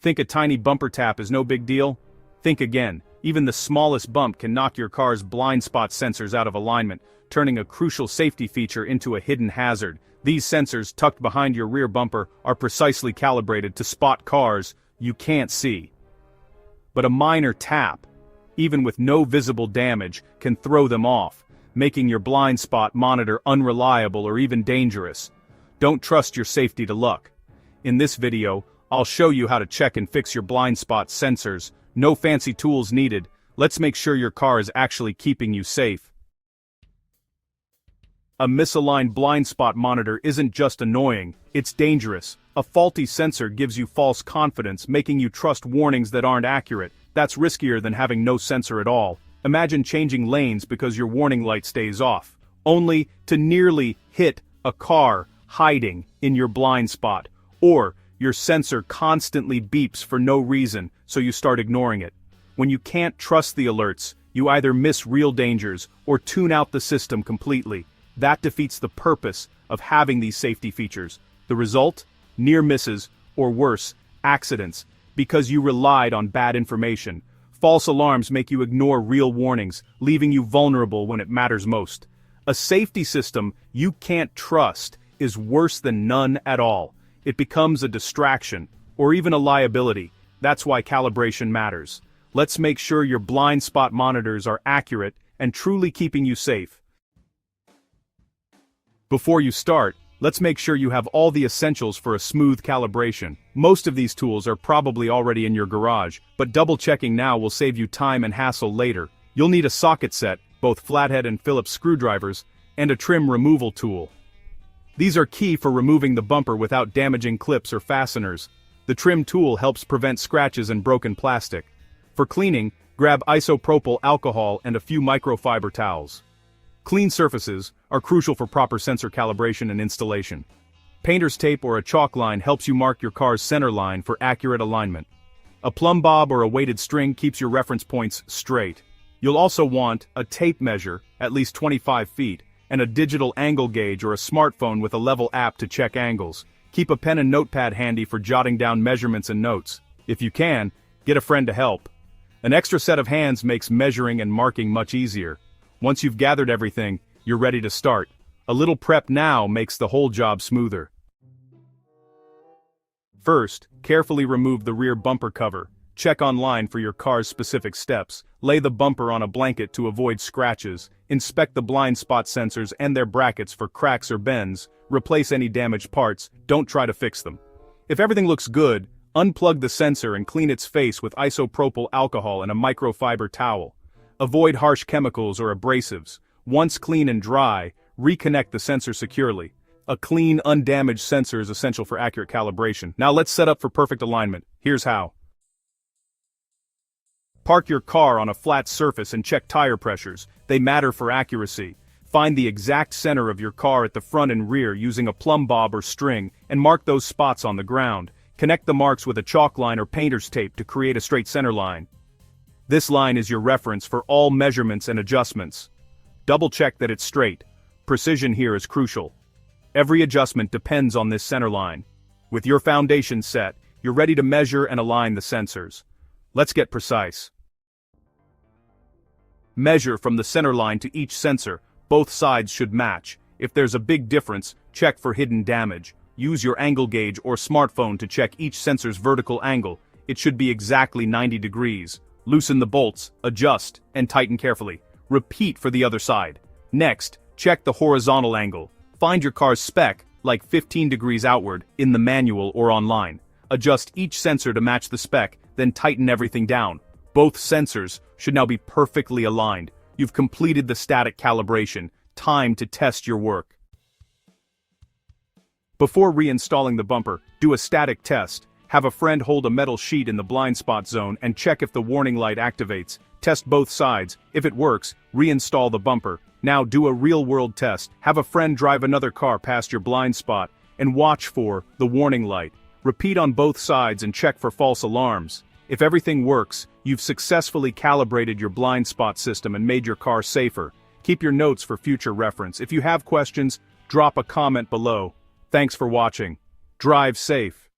Think a tiny bumper tap is no big deal? Think again. Even the smallest bump can knock your car's blind spot sensors out of alignment, turning a crucial safety feature into a hidden hazard. These sensors, tucked behind your rear bumper, are precisely calibrated to spot cars you can't see. But a minor tap, even with no visible damage, can throw them off, making your blind spot monitor unreliable or even dangerous. Don't trust your safety to luck. In this video, I'll show you how to check and fix your blind spot sensors. No fancy tools needed. Let's make sure your car is actually keeping you safe. A misaligned blind spot monitor isn't just annoying, it's dangerous. A faulty sensor gives you false confidence, making you trust warnings that aren't accurate. That's riskier than having no sensor at all. Imagine changing lanes because your warning light stays off, only to nearly hit a car hiding in your blind spot. Or your sensor constantly beeps for no reason, so you start ignoring it. When you can't trust the alerts, you either miss real dangers or tune out the system completely. That defeats the purpose of having these safety features. The result? Near misses, or worse, accidents, because you relied on bad information. False alarms make you ignore real warnings, leaving you vulnerable when it matters most. A safety system you can't trust is worse than none at all. It becomes a distraction, or even a liability. That's why calibration matters. Let's make sure your blind spot monitors are accurate and truly keeping you safe. Before you start, let's make sure you have all the essentials for a smooth calibration. Most of these tools are probably already in your garage, but double-checking now will save you time and hassle later. You'll need a socket set, both flathead and Phillips screwdrivers, and a trim removal tool. These are key for removing the bumper without damaging clips or fasteners. The trim tool helps prevent scratches and broken plastic. For cleaning, grab isopropyl alcohol and a few microfiber towels. Clean surfaces are crucial for proper sensor calibration and installation. Painter's tape or a chalk line helps you mark your car's center line for accurate alignment. A plumb bob or a weighted string keeps your reference points straight. You'll also want a tape measure, at least 25 feet, and a digital angle gauge or a smartphone with a level app to check angles. Keep a pen and notepad handy for jotting down measurements and notes. If you can, get a friend to help. An extra set of hands makes measuring and marking much easier. Once you've gathered everything, you're ready to start. A little prep now makes the whole job smoother. First, carefully remove the rear bumper cover. Check online for your car's specific steps. Lay the bumper on a blanket to avoid scratches. Inspect the blind spot sensors and their brackets for cracks or bends. Replace any damaged parts. Don't try to fix them. If everything looks good, unplug the sensor and clean its face with isopropyl alcohol and a microfiber towel. Avoid harsh chemicals or abrasives. Once clean and dry, reconnect the sensor securely. A clean, undamaged sensor is essential for accurate calibration. Now let's set up for perfect alignment. Here's how. Park your car on a flat surface and check tire pressures. They matter for accuracy. Find the exact center of your car at the front and rear using a plumb bob or string, and mark those spots on the ground. Connect the marks with a chalk line or painter's tape to create a straight center line. This line is your reference for all measurements and adjustments. Double-check that it's straight. Precision here is crucial. Every adjustment depends on this center line. With your foundation set, you're ready to measure and align the sensors. Let's get precise. Measure from the center line to each sensor. Both sides should match. If there's a big difference, check for hidden damage. Use your angle gauge or smartphone to check each sensor's vertical angle. It should be exactly 90 degrees. Loosen the bolts, adjust, and tighten carefully. Repeat for the other side. Next, check the horizontal angle. Find your car's spec, like 15 degrees outward, in the manual or online. Adjust each sensor to match the spec, then tighten everything down. Both sensors should now be perfectly aligned. You've completed the static calibration. Time to test your work. Before reinstalling the bumper, do a static test. Have a friend hold a metal sheet in the blind spot zone and check if the warning light activates. Test both sides. If it works, reinstall the bumper. Now do a real-world test. Have a friend drive another car past your blind spot and watch for the warning light. Repeat on both sides and check for false alarms. If everything works, you've successfully calibrated your blind spot system and made your car safer. Keep your notes for future reference. If you have questions, drop a comment below. Thanks for watching. Drive safe.